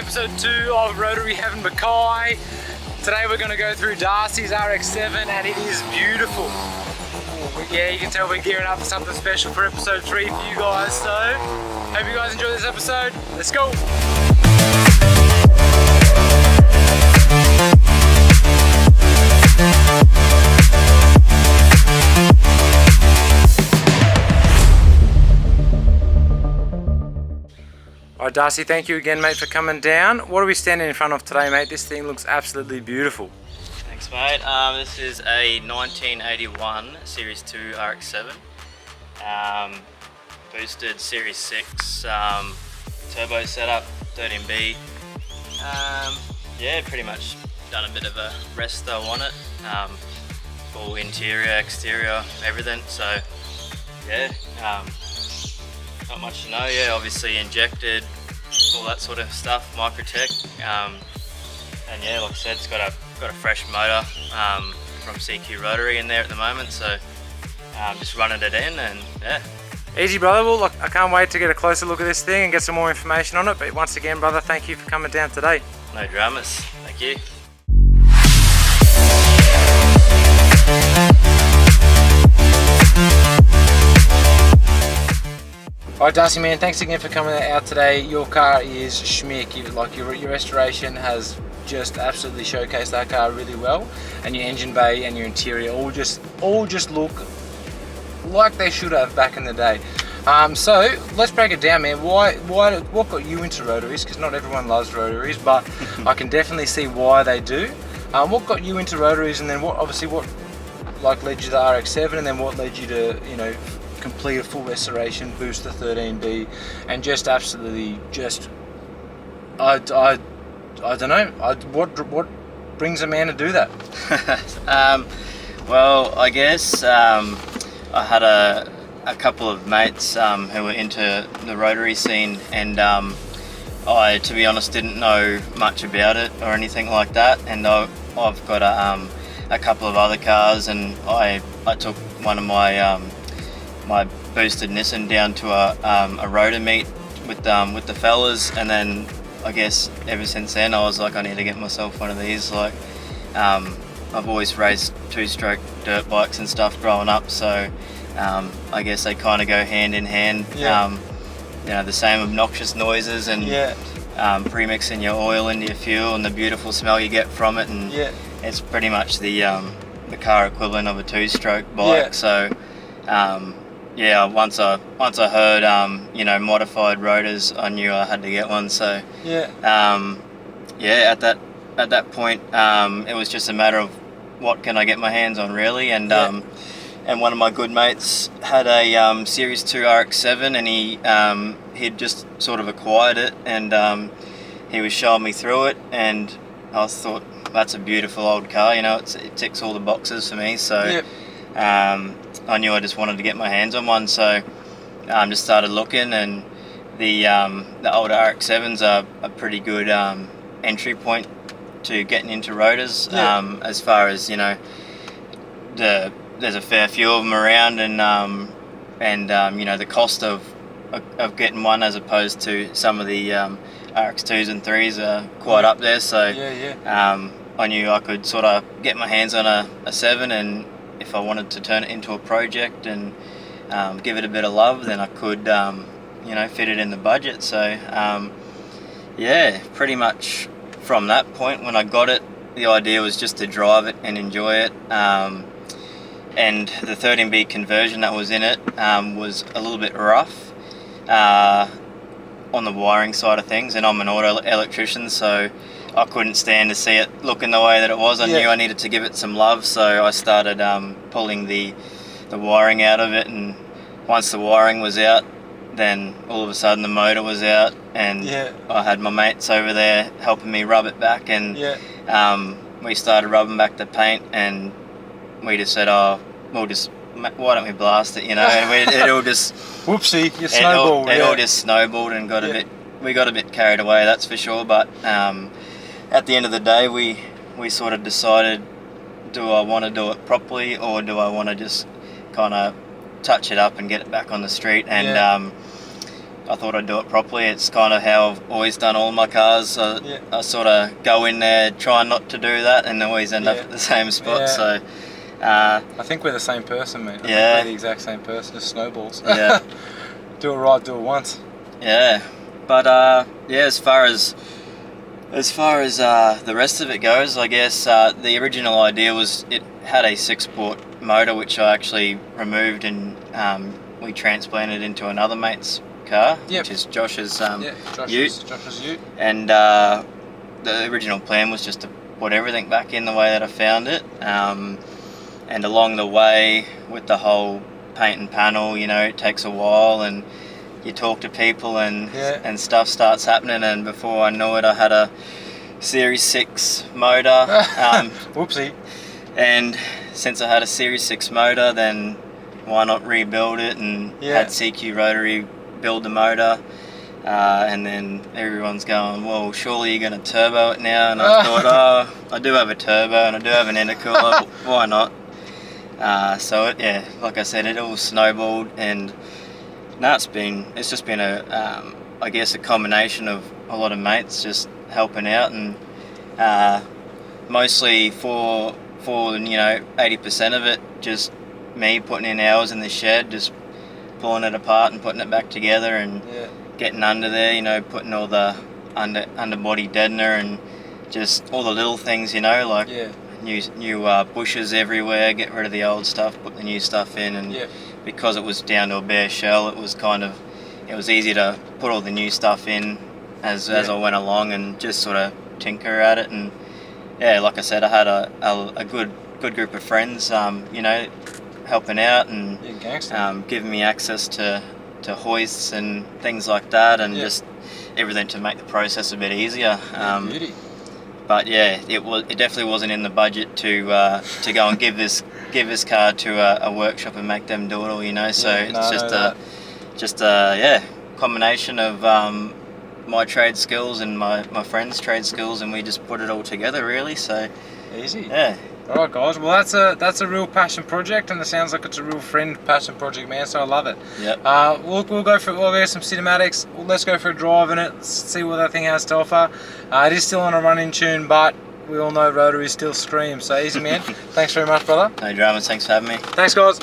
episode 2 of Rotary Heaven Mackay. Today we're going to go through Darcy's RX7 and it is beautiful. Yeah, you can tell we're gearing up for something special for episode 3 for you guys, so hope you guys enjoy this episode. Let's go! Alright Darcy, thank you again mate for coming down. What are we standing in front of today mate? This thing looks absolutely beautiful. Thanks mate. This is a 1981 Series 2 RX7. Boosted Series 6, turbo setup, 13B. Yeah, pretty much done a bit of a resto on it. Full interior, exterior, everything. So yeah, not much to know. Yeah, obviously injected, all that sort of stuff, Microtech. And yeah, like I said, it's got a fresh motor from CQ Rotary in there at the moment. So just running it in and yeah. Easy brother, well look, I can't wait to get a closer look at this thing and get some more information on it. But once again brother, thank you for coming down today. No dramas, thank you. Alright Darcy man, thanks again for coming out today. Your car is schmick. Your restoration has just absolutely showcased that car really well, and your engine bay and your interior all just look like they should have back in the day. So let's break it down man. What got you into rotaries? Because not everyone loves rotaries, but I can definitely see why they do. What got you into rotaries, and then what led you to the RX7, and then what led you to, you know, complete a full restoration, boost the 13B, and just absolutely I don't know, what brings a man to do that? Well, I guess I had a couple of mates who were into the rotary scene, and I, to be honest, didn't know much about it or anything like that. And I've got a couple of other cars, and I took one of my my boosted Nissan down to a rotor meet with the fellas, and then I guess ever since then I was like, I need to get myself one of these. Like I've always raced 2-stroke dirt bikes and stuff growing up, so I guess they kind of go hand in hand. Yeah. You know, the same obnoxious noises and yeah. Premixing your oil into your fuel and the beautiful smell you get from it, and yeah. It's pretty much the car equivalent of a 2-stroke bike. Yeah. So yeah, once I heard you know, modified rotors, I knew I had to get one. So yeah, yeah, at that point it was just a matter of what can I get my hands on really, and yeah. And one of my good mates had a Series 2 RX7, and he'd just sort of acquired it, and he was showing me through it, and I thought, that's a beautiful old car, you know, it ticks all the boxes for me. So yep. I knew I just wanted to get my hands on one, so just started looking, and the older RX7s are a pretty good entry point to getting into rotors. Yeah. As far as, you know, there's a fair few of them around, and you know, the cost of getting one as opposed to some of the RX2s and 3s are quite up there. So yeah. I knew I could sort of get my hands on a 7, and if I wanted to turn it into a project and give it a bit of love, then I could you know, fit it in the budget. So yeah, pretty much from that point when I got it, the idea was just to drive it and enjoy it. And the 13B conversion that was in it was a little bit rough on the wiring side of things, and I'm an auto electrician, so I couldn't stand to see it looking the way that it was. I knew I needed to give it some love, so I started pulling the wiring out of it, and once the wiring was out, then all of a sudden the motor was out, and yeah. I had my mates over there helping me rub it back, and yeah. We started rubbing back the paint, and we just said, oh, why don't we blast it, you know? And it all just whoopsie, you snowballed. It all just snowballed and got we got a bit carried away, that's for sure. But at the end of the day, we sort of decided, do I want to do it properly, or do I want to just kind of touch it up and get it back on the street? And I thought I'd do it properly. It's kind of how I've always done all my cars. I sort of go in there trying not to do that and always end up at the same spot. Yeah. So I think we're the same person, mate. I think we're the exact same person, just snowballs. Yeah. Do it right, do it once. Yeah, but yeah, as far as the rest of it goes, I guess the original idea was it had a 6-port motor, which I actually removed and we transplanted into another mate's car, which is Josh's Ute. Josh's Ute. And the original plan was just to put everything back in the way that I found it. And along the way, with the whole paint and panel, you know, it takes a while, and you talk to people, and stuff starts happening. And before I knew it, I had a Series 6 motor. Whoopsie. And since I had a Series 6 motor, then why not rebuild it? And had CQ Rotary build the motor. And then everyone's going, well, surely you're going to turbo it now. And I thought, oh, I do have a turbo and I do have an intercooler. Why not? So it, like I said, it all snowballed, and now it's just been I guess a combination of a lot of mates just helping out, and mostly for 80% of it, just me putting in hours in the shed, just pulling it apart and putting it back together, and getting under there, you know, putting all the underbody deadener and just all the little things, you know, like new bushes everywhere, get rid of the old stuff, put the new stuff in, and because it was down to a bare shell, it was easy to put all the new stuff in as I went along and just sort of tinker at it. And like I said, I had a good group of friends, you know, helping out and giving me access to hoists and things like that, and just everything to make the process a bit easier. But it definitely wasn't in the budget to go and give this car to a workshop and make them do it all, you know. So it's just a combination of my trade skills and my friends' trade skills, and we just put it all together, really. So easy. Yeah. All right, guys. Well, that's a real passion project, and it sounds like it's a real friend passion project, man. So I love it. Yep. We'll get some cinematics. Let's go for a drive in it. Let's see what that thing has to offer. It is still on a running tune, but we all know Rotary still screams. So easy, man. Thanks very much, brother. No dramas. Thanks for having me. Thanks, guys.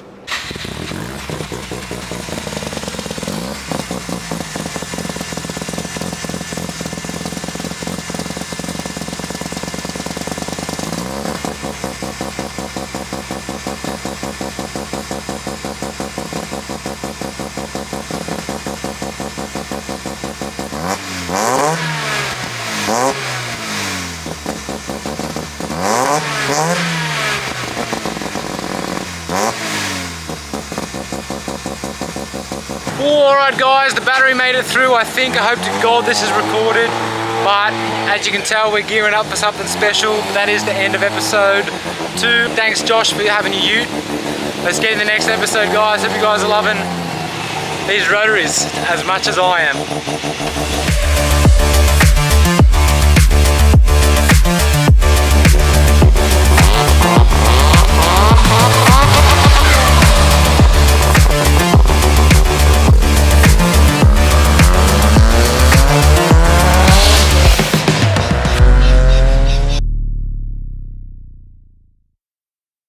Alright guys, the battery made it through. I hope to God this is recorded, but as you can tell, we're gearing up for something special. That is the end of episode 2. Thanks Josh for having a ute. Let's get in the next episode, guys. Hope you guys are loving these rotaries as much as I am.